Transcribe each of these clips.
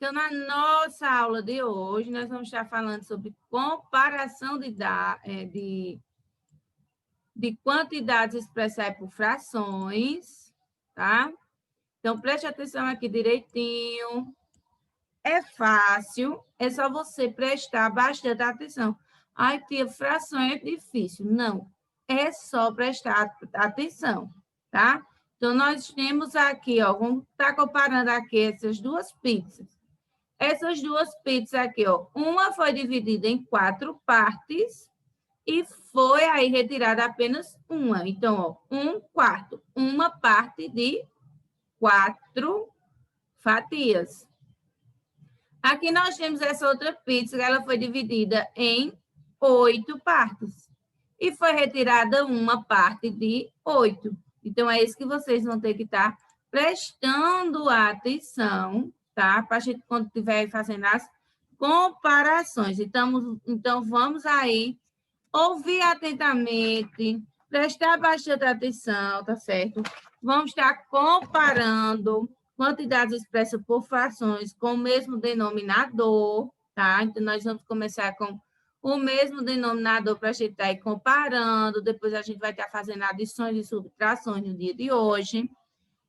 Então, na nossa aula de hoje, nós vamos estar falando sobre comparação de quantidades expressadas por frações, tá? Então, preste atenção aqui direitinho. É fácil, é só você prestar bastante atenção. Ai, tia, fração é difícil. Não, é só prestar atenção, tá? Então, nós temos aqui, ó, vamos estar comparando aqui essas duas pizzas. Essas duas pizzas aqui, ó, uma foi dividida em 4 partes e foi aí retirada apenas uma. Então, ó, 1/4, uma parte de 4 fatias. Aqui nós temos essa outra pizza, que ela foi dividida em 8 partes. E foi retirada uma parte de 8. Então, é isso que vocês vão ter que estar prestando atenção, tá? Para a gente, quando estiver fazendo as comparações. Então, vamos aí ouvir atentamente, prestar bastante atenção, tá certo? Vamos estar comparando quantidades expressas por frações com o mesmo denominador, tá? Então, nós vamos começar com o mesmo denominador para a gente estar aí comparando, depois a gente vai estar fazendo adições e subtrações no dia de hoje,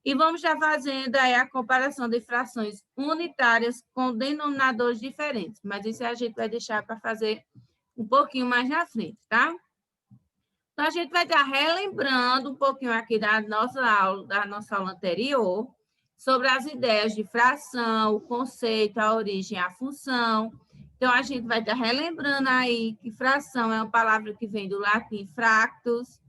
e vamos estar fazendo aí a comparação de frações unitárias com denominadores diferentes, mas isso a gente vai deixar para fazer um pouquinho mais na frente, tá? Então, a gente vai estar relembrando um pouquinho aqui da nossa aula anterior, sobre as ideias de fração, o conceito, a origem, a função. Então, a gente vai estar relembrando aí que fração é uma palavra que vem do latim fractus,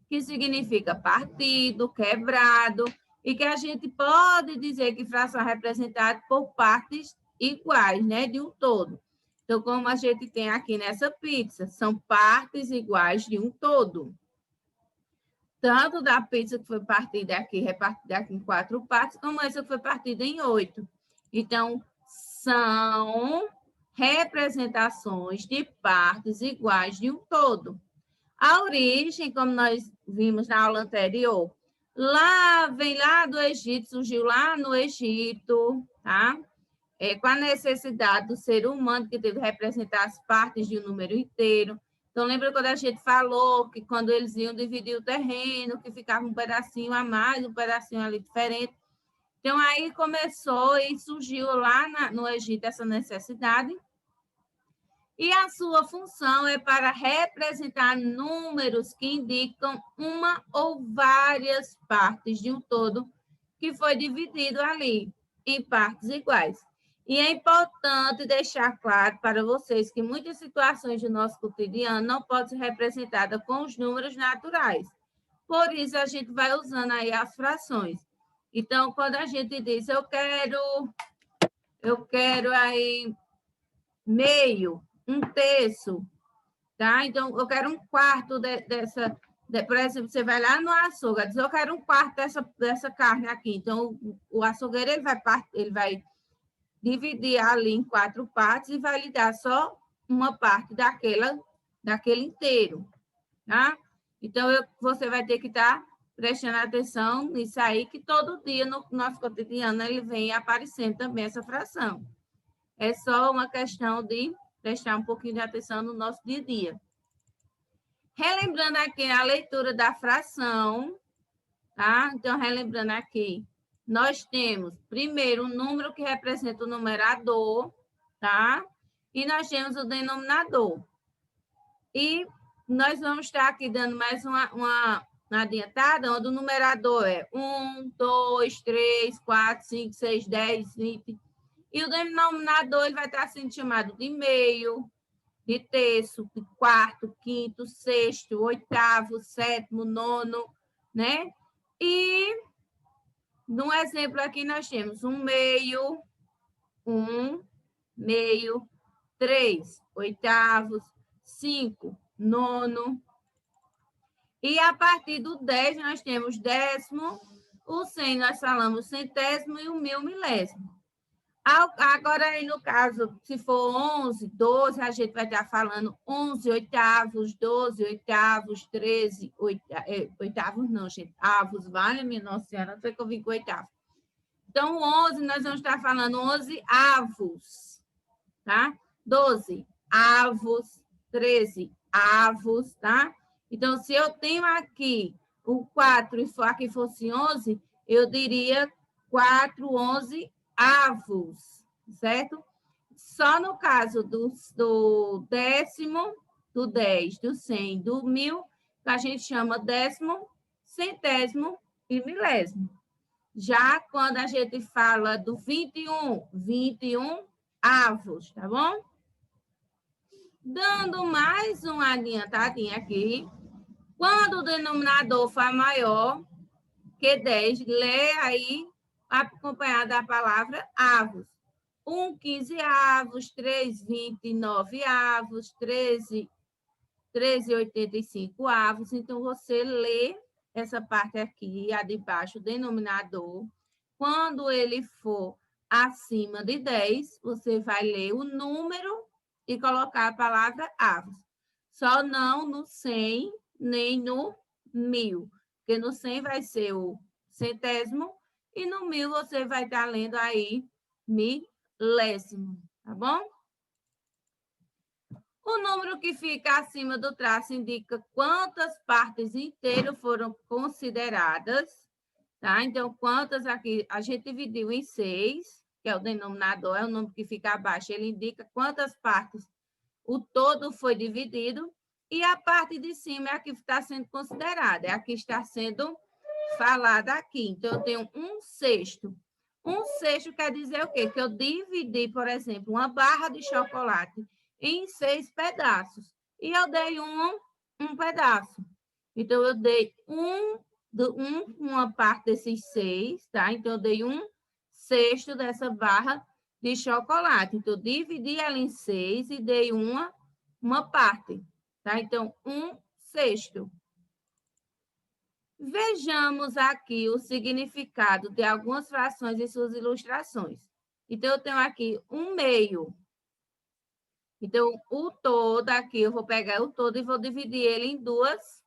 que significa partido, quebrado, e que a gente pode dizer que fração é representada por partes iguais, né, de um todo. Então, como a gente tem aqui nessa pizza, são partes iguais de um todo. Tanto da pizza que foi partida aqui, repartida aqui em 4 partes, como essa que foi partida em 8. Então, são representações de partes iguais de um todo. A origem, como nós vimos na aula anterior, vem lá do Egito, surgiu lá no Egito, tá? Com a necessidade do ser humano que teve que representar as partes de um número inteiro. Então, lembra quando a gente falou que quando eles iam dividir o terreno, que ficava um pedacinho a mais, um pedacinho ali diferente. Então, aí começou e surgiu lá no Egito essa necessidade. E a sua função é para representar números que indicam uma ou várias partes de um todo que foi dividido ali em partes iguais. E é importante deixar claro para vocês que muitas situações do nosso cotidiano não podem ser representadas com os números naturais. Por isso, a gente vai usando aí as frações. Então, quando a gente diz, eu quero aí meio, 1/3, tá? Então, eu quero 1/4 dessa... Por exemplo, você vai lá no açougue, diz, eu quero 1/4 dessa carne aqui. Então, o açougueiro ele vai dividir ali em 4 partes e vai lhe dar só uma parte daquele inteiro, tá? Então, você vai ter que estar prestando atenção nisso aí, que todo dia no nosso cotidiano ele vem aparecendo também essa fração. É só uma questão de prestar um pouquinho de atenção no nosso dia a dia. Relembrando aqui a leitura da fração, tá? Então, relembrando aqui, nós temos, primeiro, um número que representa o numerador, tá? E nós temos o denominador. E nós vamos estar aqui dando mais uma adiantada, onde o numerador é 1, 2, 3, 4, 5, 6, 10, 20. E o denominador ele vai estar sendo chamado de meio, de terço, de quarto, quinto, sexto, oitavo, sétimo, nono, né? E no exemplo aqui nós temos 1/2, 1/2, 3 oitavos, 5 nono. E a partir do 10 nós temos décimo, o 100 nós falamos centésimo e o 1000 milésimo. Agora, aí, no caso, se for 11, 12, a gente vai estar falando 11 oitavos, 12 oitavos, 13 oitavos, não, gente, avos, vale, minha Nossa Senhora, não sei que eu vim com oitavo. Então, o 11, nós vamos estar falando 11 avos, tá? 12 avos, 13 avos, tá? Então, se eu tenho aqui o 4 e aqui fosse 11, eu diria 4, 11 avos, certo? Só no caso do décimo, do 10, do 100, do 1000, que a gente chama décimo, centésimo e milésimo. Já quando a gente fala do 21, 21 avos, tá bom? Dando mais uma adiantadinha aqui. Quando o denominador for maior que 10, lê aí acompanhado da palavra avos. 15 avos, 29 avos, 85 avos. Então, você lê essa parte aqui, a de baixo, o denominador. Quando ele for acima de 10, você vai ler o número e colocar a palavra avos. Só não no 100, nem no 1000. Porque no 100 vai ser o centésimo e no 1000 você vai estar lendo aí milésimo, tá bom? O número que fica acima do traço indica quantas partes inteiras foram consideradas, tá? Então, quantas aqui? A gente dividiu em 6, que é o denominador, é o número que fica abaixo, ele indica quantas partes o todo foi dividido, e a parte de cima é a que está sendo considerada, é a que está sendo falada aqui. Então, eu tenho 1/6. 1/6 quer dizer o quê? Que eu dividi, por exemplo, uma barra de chocolate em 6 pedaços. E eu dei um pedaço. Então, eu dei uma parte desses 6, tá? Então, eu dei 1/6 dessa barra de chocolate. Então, eu dividi ela em 6 e dei uma parte, tá? Então, 1/6. Vejamos aqui o significado de algumas frações e suas ilustrações. Então, eu tenho aqui 1/2. Então, o todo aqui, eu vou pegar o todo e vou dividir ele em 2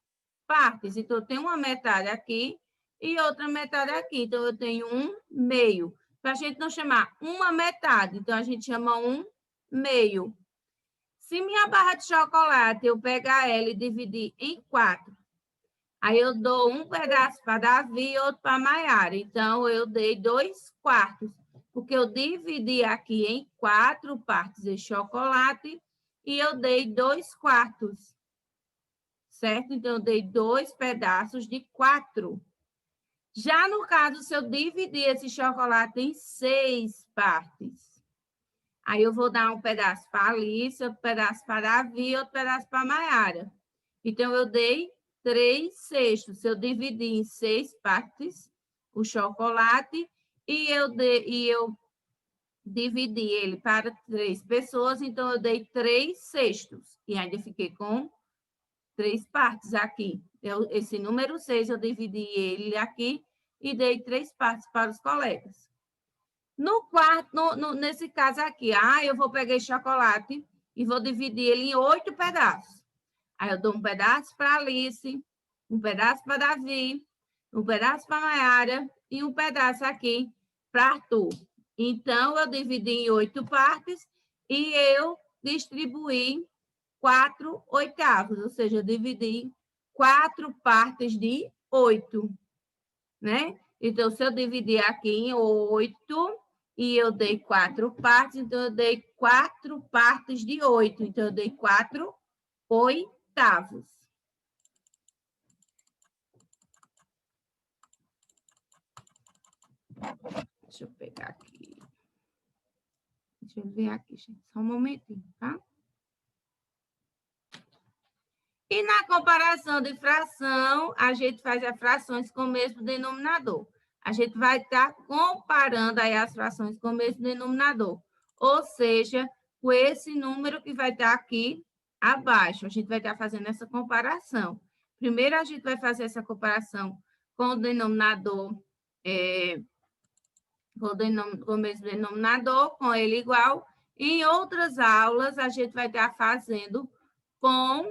partes. Então, eu tenho uma metade aqui e outra metade aqui. Então, eu tenho 1/2. Para a gente não chamar uma metade, então, a gente chama 1/2. Se minha barra de chocolate, eu pegar ela e dividir em 4, aí eu dou um pedaço para Davi e outro para Maiara. Então, eu dei 2/4, porque eu dividi aqui em 4 partes de chocolate e eu dei 2/4, certo? Então, eu dei 2 pedaços de 4. Já no caso, se eu dividir esse chocolate em 6 partes, aí eu vou dar um pedaço para Alice, outro pedaço para Davi e outro pedaço para Maiara. Então, eu dei 3/6. Se eu dividir em 6 partes o chocolate e eu dividi ele para 3 pessoas, então eu dei 3/6. E ainda fiquei com 3 partes aqui. Esse número 6, eu dividi ele aqui e dei 3 partes para os colegas. Nesse caso aqui, eu vou pegar esse chocolate e vou dividir ele em 8 pedaços. Aí eu dou um pedaço para Alice, um pedaço para Davi, um pedaço para Maiara e um pedaço aqui para Arthur. Então, eu dividi em 8 partes e eu distribuí 4/8, ou seja, eu dividi 4 partes de 8, né? Então, se eu dividir aqui em 8 e eu dei 4 partes, então eu dei 4 partes de 8. Então, eu dei 4/8. Deixa eu pegar aqui. Deixa eu ver aqui, gente. Só um momentinho, tá? E na comparação de fração, a gente faz as frações com o mesmo denominador. A gente vai estar comparando aí as frações com o mesmo denominador. Ou seja, com esse número que vai estar aqui abaixo. A gente vai estar fazendo essa comparação. Primeiro, a gente vai fazer essa comparação com o denominador, com o mesmo denominador, com ele igual. E em outras aulas, a gente vai estar fazendo com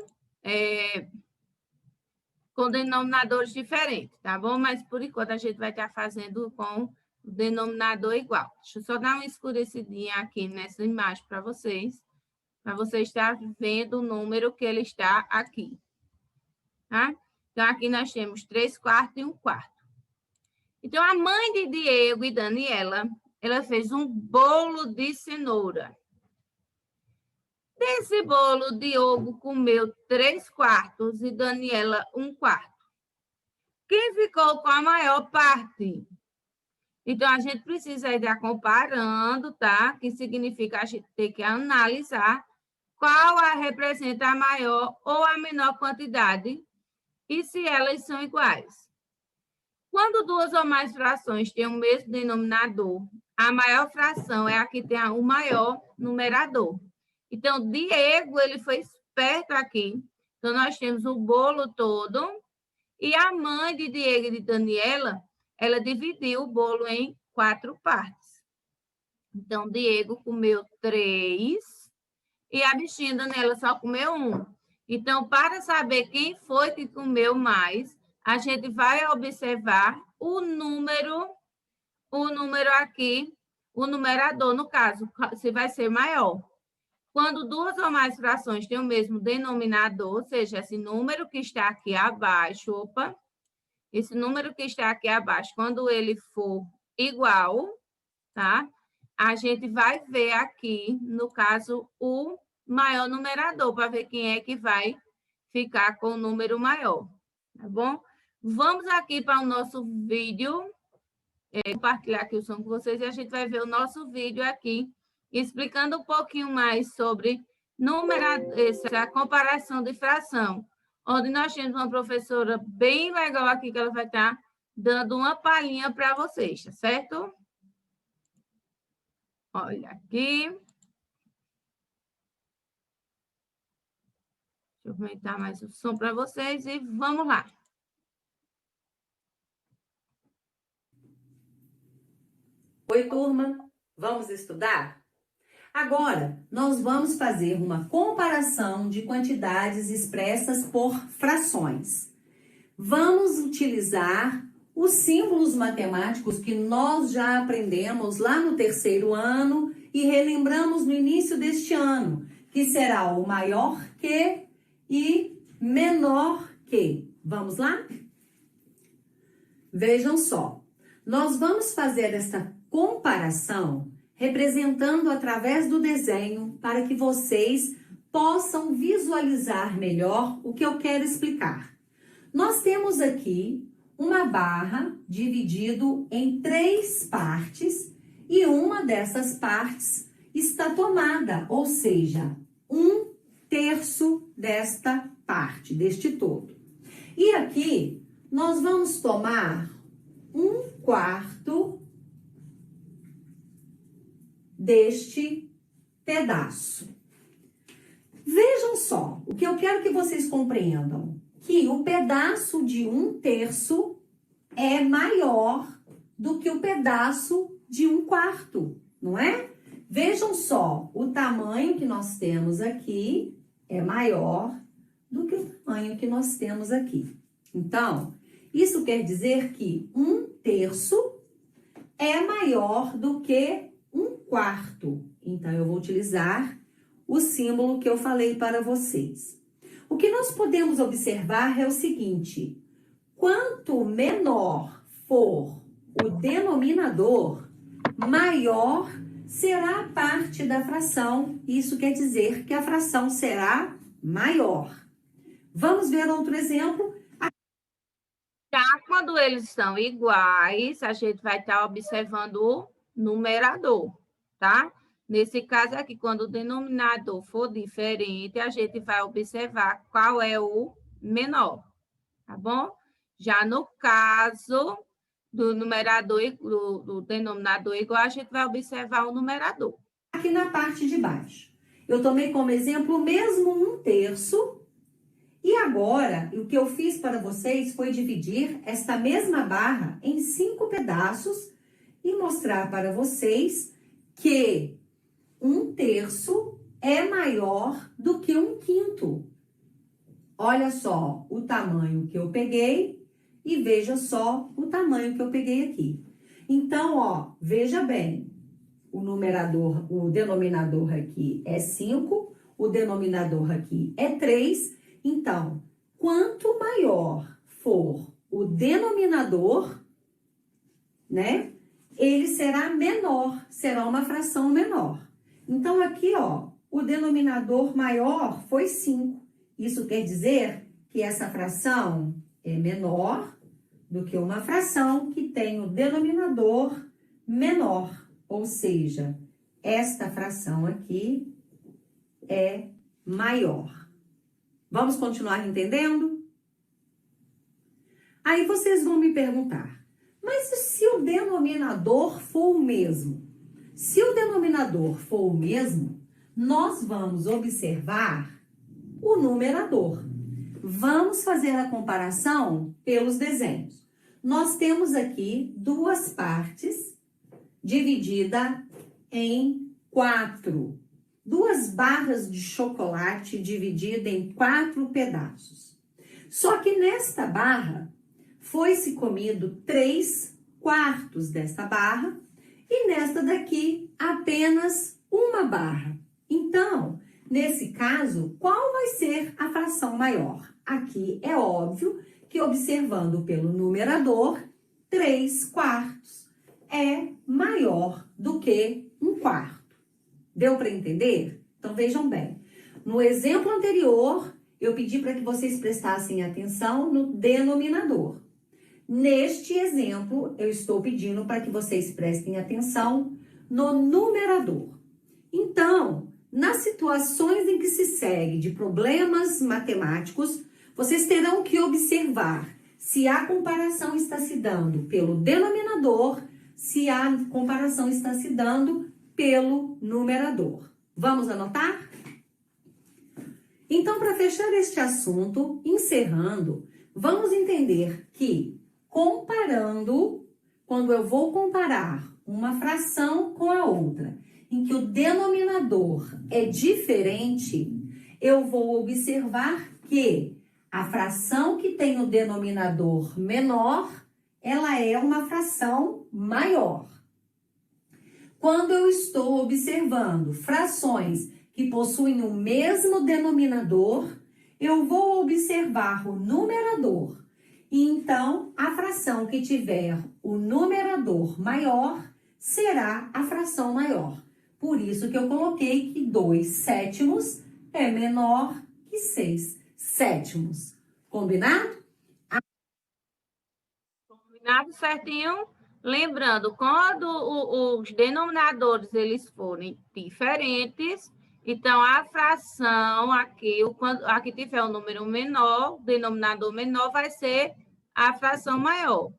denominadores diferentes, tá bom? Mas, por enquanto, a gente vai estar fazendo com o denominador igual. Deixa eu só dar uma escurecidinha aqui nessa imagem para vocês estar vendo o número que ele está aqui. Tá? Então, aqui nós temos 3/4 e 1/4. Então, a mãe de Diego e Daniela, ela fez um bolo de cenoura. Desse bolo, Diogo comeu 3/4 e Daniela 1/4. Quem ficou com a maior parte? Então, a gente precisa ir comparando, tá? Que significa a gente ter que analisar qual representa a maior ou a menor quantidade e se elas são iguais. Quando duas ou mais frações têm o mesmo denominador, a maior fração é a que tem o maior numerador. Então, Diego, ele foi esperto aqui. Então, nós temos o bolo todo e a mãe de Diego e de Daniela, ela dividiu o bolo em 4 partes. Então, Diego comeu 3 e a bichinha Daniela só comeu 1. Então, para saber quem foi que comeu mais, a gente vai observar o número aqui, o numerador, no caso, se vai ser maior. Quando duas ou mais frações têm o mesmo denominador, ou seja, esse número que está aqui abaixo, esse número que está aqui abaixo, quando ele for igual, tá? A gente vai ver aqui, no caso, o maior numerador, para ver quem é que vai ficar com o número maior, tá bom? Vamos aqui para o nosso vídeo, compartilhar aqui o som com vocês, e a gente vai ver o nosso vídeo aqui, explicando um pouquinho mais sobre essa comparação de fração, onde nós temos uma professora bem legal aqui, que ela vai estar dando uma palhinha para vocês, tá certo? Olha aqui. Deixa eu aumentar mais o som para vocês e vamos lá. Oi, turma. Vamos estudar? Agora, nós vamos fazer uma comparação de quantidades expressas por frações. Vamos utilizar os símbolos matemáticos que nós já aprendemos lá no 3º ano e relembramos no início deste ano, que será o maior que e menor que. Vamos lá? Vejam só, nós vamos fazer essa comparação representando através do desenho para que vocês possam visualizar melhor o que eu quero explicar. Nós temos aqui uma barra dividido em 3 partes e uma dessas partes está tomada, ou seja, 1/3 desta parte, deste todo. E aqui nós vamos tomar 1/4 deste pedaço. Vejam só, o que eu quero que vocês compreendam, que o pedaço de 1/3 é maior do que o pedaço de 1/4, não é? Vejam só, o tamanho que nós temos aqui é maior do que o tamanho que nós temos aqui. Então, isso quer dizer que 1/3 é maior do que 1/4. Então, eu vou utilizar o símbolo que eu falei para vocês. O que nós podemos observar é o seguinte: quanto menor for o denominador, maior será a parte da fração. Isso quer dizer que a fração será maior. Vamos ver outro exemplo? Já quando eles são iguais, a gente vai estar observando o numerador, tá? Nesse caso aqui, quando o denominador for diferente, a gente vai observar qual é o menor, tá bom? Já no caso do numerador, do denominador igual, a gente vai observar o numerador. Aqui na parte de baixo, eu tomei como exemplo mesmo 1/3. E agora, o que eu fiz para vocês foi dividir esta mesma barra em 5 pedaços e mostrar para vocês que 1/3 é maior do que 1/5. Olha só o tamanho que eu peguei e veja só o tamanho que eu peguei aqui. Então, ó, veja bem, o denominador aqui é 5, o denominador aqui é 3. Então, quanto maior for o denominador, né, ele será menor, será uma fração menor. Então, aqui, ó, o denominador maior foi 5. Isso quer dizer que essa fração é menor do que uma fração que tem o denominador menor. Ou seja, esta fração aqui é maior. Vamos continuar entendendo? Aí vocês vão me perguntar, mas e se o denominador for o mesmo? Se o denominador for o mesmo, nós vamos observar o numerador. Vamos fazer a comparação pelos desenhos. Nós temos aqui duas partes dividida em 4. Duas barras de chocolate dividida em 4 pedaços. Só que nesta barra foi-se comido 3/4 desta barra e nesta daqui apenas uma barra. Então, nesse caso, qual vai ser a fração maior? Aqui é óbvio que, observando pelo numerador, 3/4 é maior do que 1/4. Deu para entender? Então, vejam bem. No exemplo anterior, eu pedi para que vocês prestassem atenção no denominador. Neste exemplo, eu estou pedindo para que vocês prestem atenção no numerador. Então, nas situações em que se segue de problemas matemáticos, vocês terão que observar se a comparação está se dando pelo denominador, se a comparação está se dando pelo numerador. Vamos anotar? Então, para fechar este assunto, encerrando, vamos entender que comparando, quando eu vou comparar uma fração com a outra, em que o denominador é diferente, eu vou observar que a fração que tem o denominador menor, ela é uma fração maior. Quando eu estou observando frações que possuem o mesmo denominador, eu vou observar o numerador. E então, a fração que tiver o numerador maior será a fração maior. Por isso que eu coloquei que 2/7 é menor que 6/7. Combinado? Combinado certinho? Lembrando, quando os denominadores eles forem diferentes, então a fração aqui, quando aqui tiver um número menor, denominador menor, vai ser a fração maior.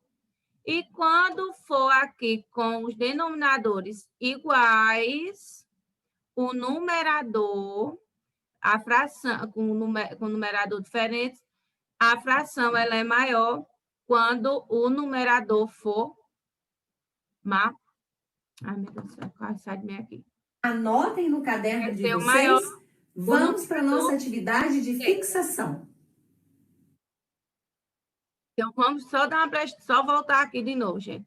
E quando for aqui com os denominadores iguais, o numerador, a fração com numerador diferente, a fração ela é maior quando o numerador for Ai, meu Deus do céu, quase sai de mim aqui. Anotem no caderno de vocês. Maior. Vamos para a nossa atividade de fixação. Então, vamos só voltar aqui de novo, gente.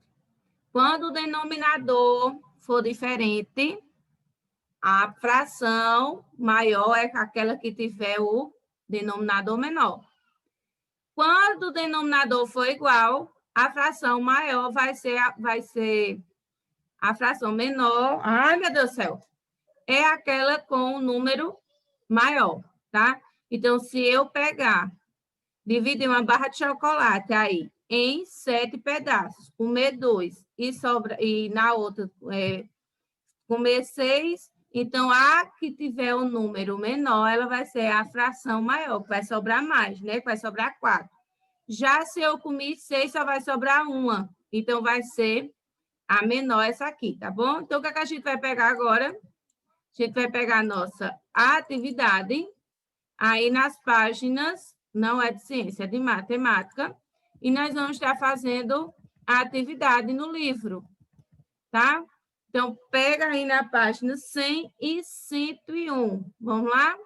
Quando o denominador for diferente, a fração maior é aquela que tiver o denominador menor. Quando o denominador for igual, a fração maior vai ser a fração menor. Ai, meu Deus do céu! É aquela com o número maior, tá? Então, se eu pegar, dividir uma barra de chocolate aí em 7 pedaços, comer 2 e na outra comer 6, então a que tiver o número menor, ela vai ser a fração maior, que vai sobrar mais, né? Que vai sobrar 4. Já se eu comi 6, só vai sobrar uma. Então, vai ser a menor essa aqui, tá bom? Então, o que a gente vai pegar agora? A gente vai pegar a nossa atividade, aí nas páginas, não é de ciência, é de matemática, e nós vamos estar fazendo a atividade no livro, tá? Então, pega aí na página 100 e 101. Vamos lá?